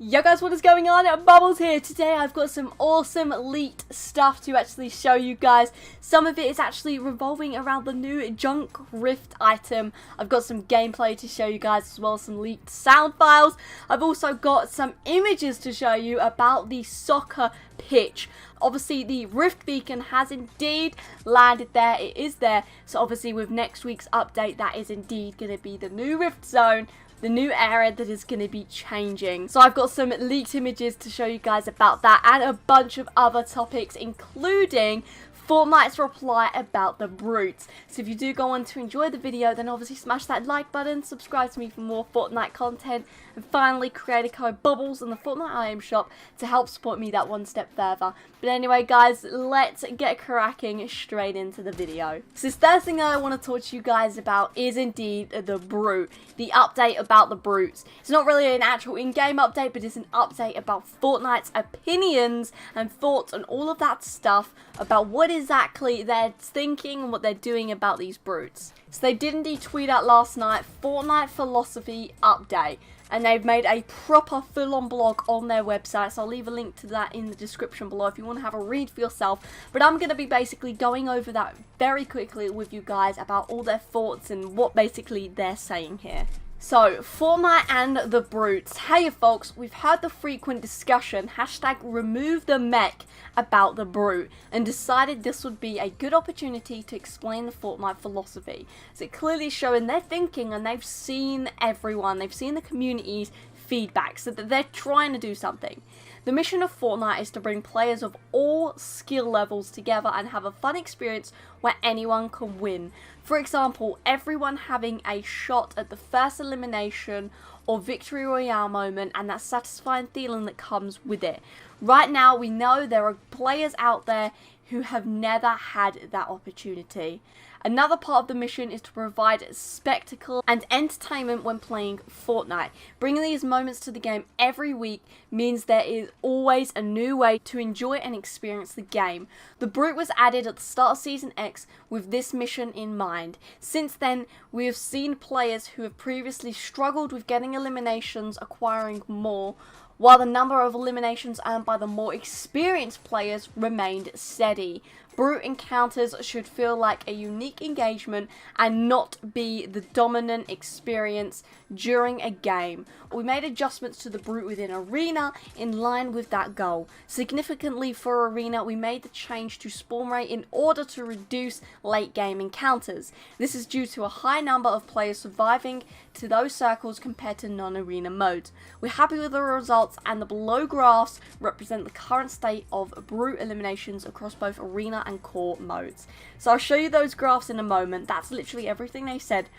Yo guys, what is going on? Bobblez here. Today I've got some awesome leaked stuff to actually show you guys. Some of it is actually revolving around the new Junk Rift item. I've got some gameplay to show you guys as well as some leaked sound files. I've also got some images to show you about the soccer pitch. Obviously the Rift beacon has indeed landed there. It is there. So obviously with next week's update that is indeed going to be the new Rift zone. The new area that is going to be changing. So I've got some leaked images to show you guys about that and a bunch of other topics, including Fortnite's reply about the B.R.U.T.E. So if you do go on to enjoy the video, then obviously smash that like button, subscribe to me for more Fortnite content, and finally creator code Bobblez in the Fortnite item shop to help support me that one step further. But anyway guys, let's get cracking straight into the video. So this first thing that I want to talk to you guys about is indeed the B.R.U.T.E. The update about the B.R.U.T.E. It's not really an actual in-game update, but it's an update about Fortnite's opinions and thoughts and all of that stuff about what exactly they're thinking and what they're doing about these B.R.U.T.Es. So they did indeed tweet out last night, Fortnite philosophy update. And they've made a proper full-on blog on their website, so I'll leave a link to that in the description below if you want to have a read for yourself. But I'm going to be basically going over that very quickly with you guys about all their thoughts and what basically they're saying here. So, Fortnite and the B.R.U.T.E. Hey folks, we've heard the frequent discussion, hashtag remove the mech, about the B.R.U.T.E. and decided this would be a good opportunity to explain the Fortnite philosophy. So it clearly showing their thinking and they've seen everyone, they've seen the community's feedback, so that they're trying to do something. The mission of Fortnite is to bring players of all skill levels together and have a fun experience where anyone can win. For example, everyone having a shot at the first elimination or victory royale moment and that satisfying feeling that comes with it. Right now we know there are players out there who have never had that opportunity. Another part of the mission is to provide spectacle and entertainment when playing Fortnite. Bringing these moments to the game every week means there is always a new way to enjoy and experience the game. The B.R.U.T.E. was added at the start of Season X with this mission in mind. Since then, we have seen players who have previously struggled with getting eliminations acquiring more, while the number of eliminations earned by the more experienced players remained steady. B.R.U.T.E. encounters should feel like a unique engagement and not be the dominant experience during a game. We made adjustments to the B.R.U.T.E. within Arena in line with that goal. Significantly for Arena, we made the change to spawn rate in order to reduce late game encounters. This is due to a high number of players surviving to those circles compared to non-arena modes. We're happy with the results, and the below graphs represent the current state of B.R.U.T.E. eliminations across both Arena and core modes. So I'll show you those graphs in a moment. That's literally everything they said.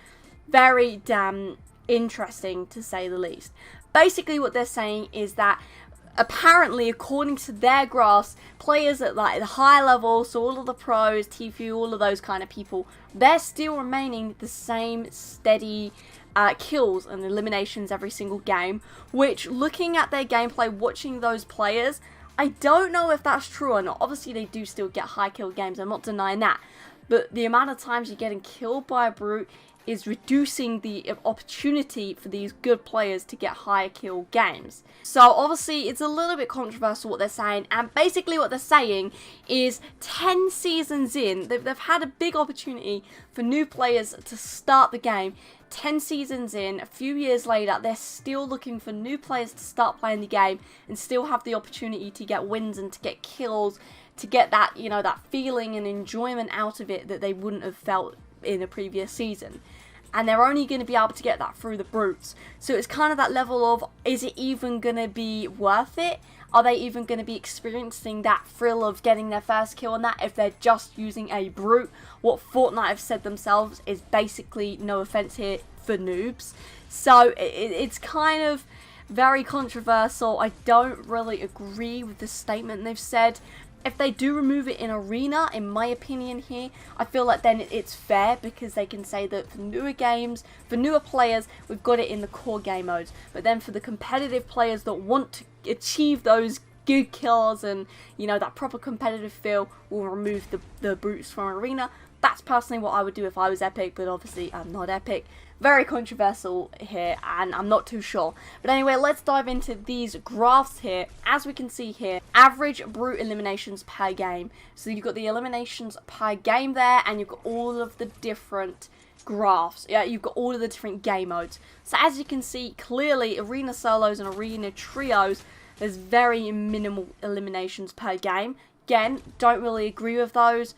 Very damn interesting to say the least. Basically what they're saying is that apparently, according to their graphs, players at like the high level, so all of the pros, TFU, all of those kind of people, they're still remaining the same steady kills and eliminations every single game, which, looking at their gameplay, watching those players, I don't know if that's true or not. Obviously they do still get high kill games, I'm not denying that, but the amount of times you're getting killed by a B.R.U.T.E. is reducing the opportunity for these good players to get higher kill games. So obviously it's a little bit controversial what they're saying, and basically what they're saying is 10 seasons in, they've had a big opportunity for new players to start the game. 10 seasons in, a few years later, they're still looking for new players to start playing the game and still have the opportunity to get wins and to get kills, to get that, you know, that feeling and enjoyment out of it that they wouldn't have felt in a previous season. And they're only going to be able to get that through the B.R.U.T.E. So it's kind of that level of, is it even going to be worth it? Are they even going to be experiencing that thrill of getting their first kill on that if they're just using a B.R.U.T.E.? What Fortnite have said themselves is basically, no offense here, for noobs. So it's kind of very controversial. I don't really agree with the statement they've said. If they do remove it in Arena, in my opinion here, I feel like then it's fair, because they can say that for newer games, for newer players, we've got it in the core game modes. But then for the competitive players that want to achieve those good kills and, you know, that proper competitive feel, we'll remove the B.R.U.T.Es from Arena. That's personally what I would do if I was Epic, but obviously I'm not Epic. very controversial here, and I'm not too sure. But anyway, let's dive into these graphs here. As we can see here, average brute eliminations per game. So you've got the eliminations per game there, and you've got all of the different graphs. Yeah, you've got all of the different game modes. So as you can see, clearly arena solos and arena trios, there's very minimal eliminations per game. Again, don't really agree with those.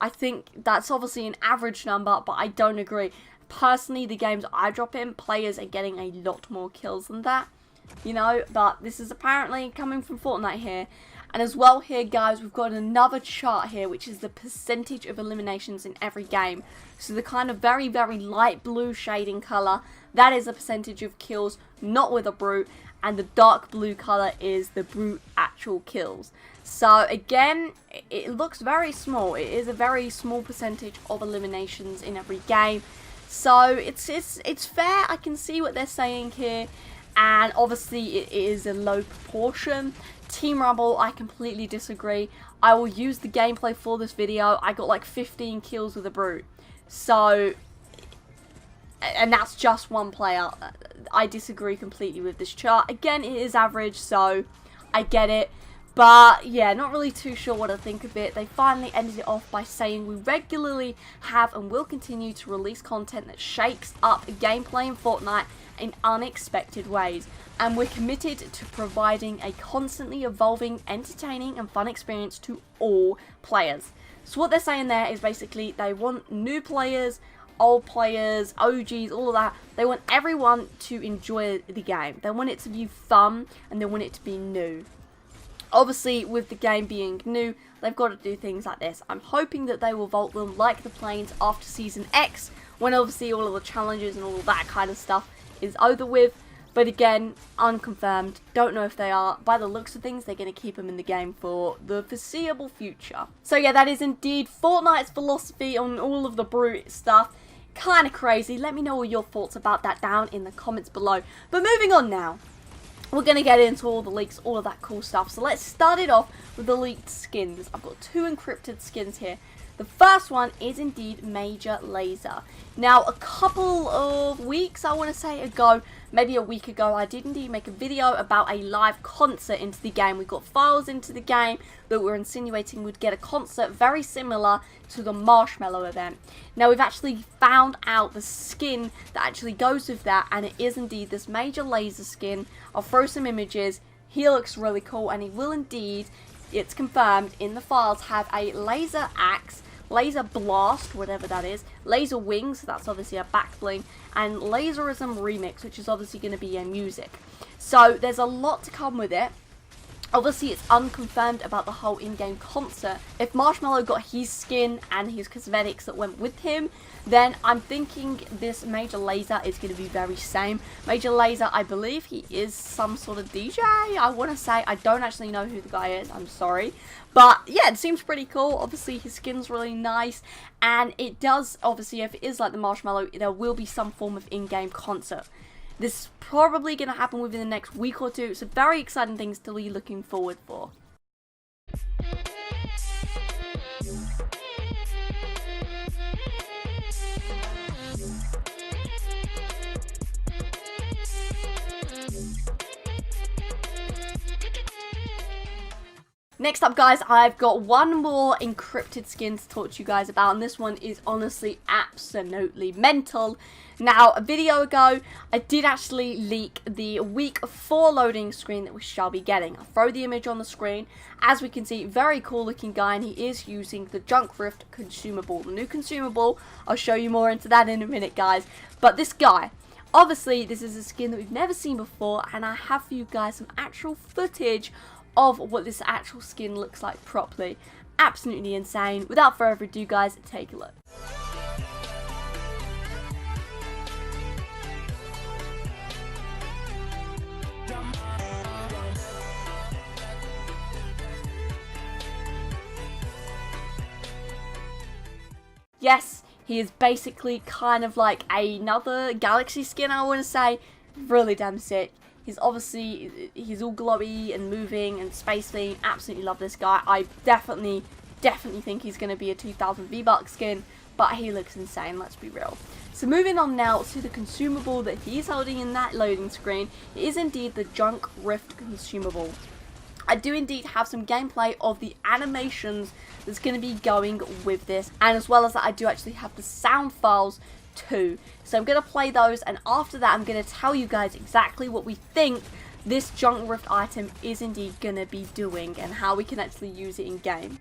I think that's obviously an average number, but I don't agree. Personally, the games I drop in, players are getting a lot more kills than that, you know, but this is apparently coming from Fortnite here. And as well here, guys, we've got another chart here, which is the percentage of eliminations in every game. So the kind of very, very light blue shading colour, that is a percentage of kills, not with a brute, and the dark blue colour is the brute actual kills. So again, it looks very small. It is a very small percentage of eliminations in every game. So it's fair. I can see what they're saying here, and obviously it is a low proportion. Team Rumble, I completely disagree. I will use the gameplay for this video. I got like 15 kills with a brute. So, and that's just one player. I disagree completely with this chart. Again, it is average, so I get it. But yeah, not really too sure what I think of it. They finally ended it off by saying, we regularly have and will continue to release content that shakes up gameplay in Fortnite in unexpected ways. And we're committed to providing a constantly evolving, entertaining and fun experience to all players. So what they're saying there is basically they want new players, old players, OGs, all of that. They want everyone to enjoy the game. They want it to be fun and they want it to be new. Obviously, with the game being new, they've got to do things like this. I'm hoping that they will vault them like the planes after Season X, when obviously all of the challenges and all of that kind of stuff is over with. But again, unconfirmed, don't know if they are. By the looks of things, they're going to keep them in the game for the foreseeable future. So yeah, that is indeed Fortnite's philosophy on all of the brute stuff. Kind of crazy. Let me know all your thoughts about that down in the comments below. But moving on now. We're going to get into all the leaks, all of that cool stuff. So let's start it off with the leaked skins. I've got 2 encrypted skins here. The first one is indeed Major Lazer. Now, a couple of weeks, I want to say ago, maybe a week ago, I did indeed make a video about a live concert into the game. We got files into the game that were insinuating we'd get a concert very similar to the Marshmallow event. Now, we've actually found out the skin that actually goes with that, and it is indeed this Major Lazer skin. I'll throw some images. He looks really cool, and he will indeed, it's confirmed, in the files have a laser axe, laser blast, whatever that is, laser wings, so that's obviously a back bling, and laserism remix, which is obviously going to be a music. So there's a lot to come with it. Obviously, it's unconfirmed about the whole in-game concert. If Marshmallow got his skin and his cosmetics that went with him, then I'm thinking this Major Lazer is going to be very same. Major Lazer, I believe he is some sort of DJ, I want to say. I don't actually know who the guy is, I'm sorry. But yeah, it seems pretty cool. Obviously, his skin's really nice. And it does, obviously, if it is like the Marshmallow, there will be some form of in-game concert. This is probably going to happen within the next week or two, so very exciting things to be looking forward for. Next up, guys, I've got one more encrypted skin to talk to you guys about, and this one is honestly absolutely mental. Now, a video ago, I did actually leak the week 4 loading screen that we shall be getting. I'll throw the image on the screen. As we can see, very cool looking guy, and he is using the B.R.U.T.E consumable. The new consumable, I'll show you more into that in a minute, guys. But this guy, obviously, this is a skin that we've never seen before, and I have for you guys some actual footage of what this actual skin looks like properly. Absolutely insane. Without further ado, guys, take a look. Yes, he is basically kind of like another Galaxy skin, I want to say. Really damn sick. He's obviously, he's all glowy and moving and space themed. Absolutely love this guy. I definitely think he's going to be a 2000 V-Bucks skin. but he looks insane, let's be real. So moving on now to the consumable that he's holding in that loading screen, it is indeed the Junk Rift consumable. I do indeed have some gameplay of the animations that's going to be going with this, and as well as that I do actually have the sound files too. So I'm going to play those, and after that I'm going to tell you guys exactly what we think this Junk Rift item is indeed going to be doing and how we can actually use it in game.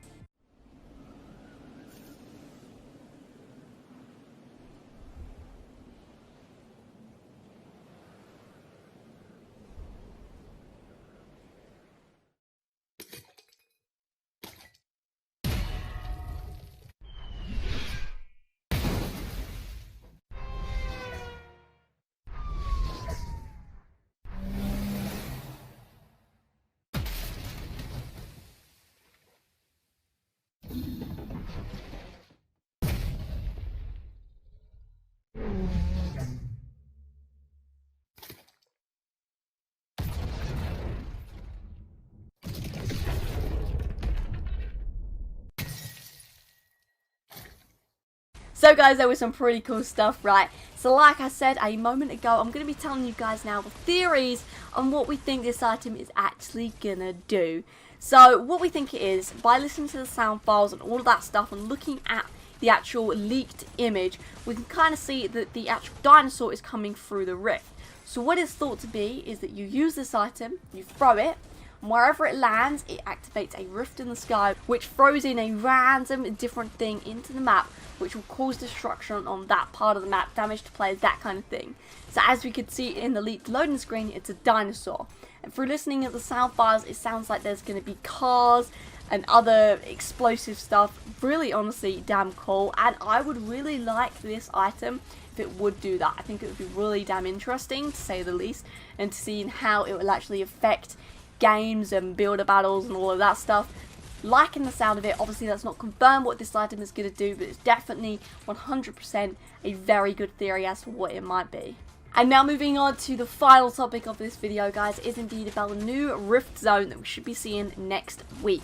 So guys, there was some pretty cool stuff, right? So like I said a moment ago, I'm going to be telling you guys now the theories on what we think this item is actually going to do. So what we think it is, by listening to the sound files and all of that stuff and looking at the actual leaked image, we can kind of see that the actual dinosaur is coming through the rift. So what it's thought to be is that you use this item, you throw it, and wherever it lands, it activates a rift in the sky, which throws in a random different thing into the map, which will cause destruction on that part of the map, damage to players, that kind of thing. So as we could see in the leaked loading screen, it's a dinosaur. And through listening to the sound files, it sounds like there's going to be cars and other explosive stuff. Really, honestly, damn cool. And I would really like this item if it would do that. I think it would be really damn interesting, to say the least, and to see how it will actually affect games and builder battles and all of that stuff. Liking the sound of it. Obviously that's not confirmed what this item is going to do, but it's definitely 100% a very good theory as to what it might be. And now moving on to the final topic of this video, guys, is indeed about the new Rift Zone that we should be seeing next week.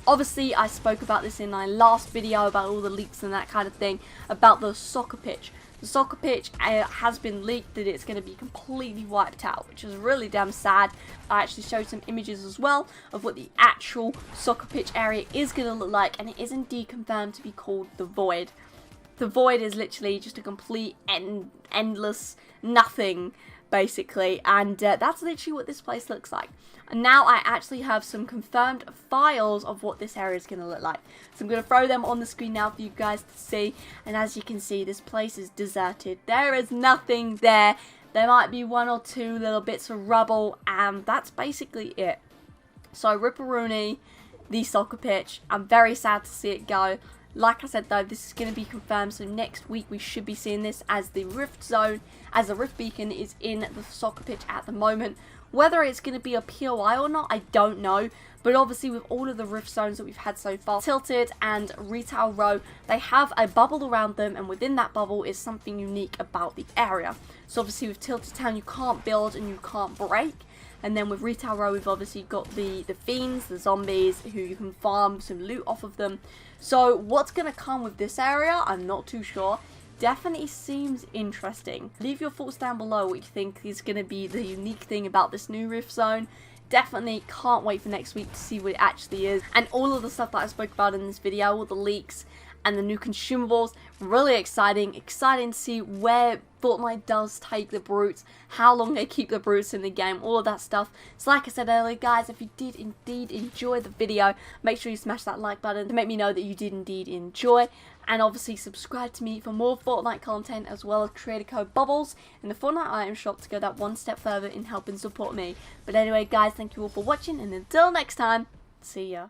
Obviously I spoke about this in my last video about all the leaks and that kind of thing, about the soccer pitch. The soccer pitch has been leaked that it's going to be completely wiped out, which is really damn sad. I actually showed some images as well of what the actual soccer pitch area is going to look like, and it is indeed confirmed to be called the Void. The Void is literally just a complete endless nothing, basically, and that's literally what this place looks like. And now I actually have some confirmed files of what this area is going to look like. So I'm going to throw them on the screen now for you guys to see. And as you can see, this place is deserted. There is nothing there. There might be one or two little bits of rubble, and that's basically it. So Ripperoonie, the soccer pitch. I'm very sad to see it go. Like I said though, this is going to be confirmed, so next week we should be seeing this as the Rift Zone, as the Rift Beacon is in the soccer pitch at the moment. Whether it's going to be a POI or not, I don't know. But obviously with all of the Rift Zones that we've had so far, Tilted and Retail Row, they have a bubble around them, and within that bubble is something unique about the area. So obviously with Tilted Town you can't build and you can't break. And then with Retail Row we've obviously got the fiends, the zombies, who you can farm some loot off of them. So what's going to come with this area, I'm not too sure. Definitely seems interesting. Leave your thoughts down below what you think is going to be the unique thing about this new Rift Zone. Definitely can't wait for next week to see what it actually is. And all of the stuff that I spoke about in this video, all the leaks and the new consumables, really exciting. Exciting to see where Fortnite does take the B.R.U.T.E, how long they keep the B.R.U.T.Es in the game, all of that stuff. So like I said earlier, guys, if you did indeed enjoy the video, make sure you smash that like button to make me know that you did indeed enjoy. And obviously subscribe to me for more Fortnite content, as well as creator code Bobblez in the Fortnite item shop to go that one step further in helping support me. But anyway, guys, thank you all for watching, and until next time, see ya.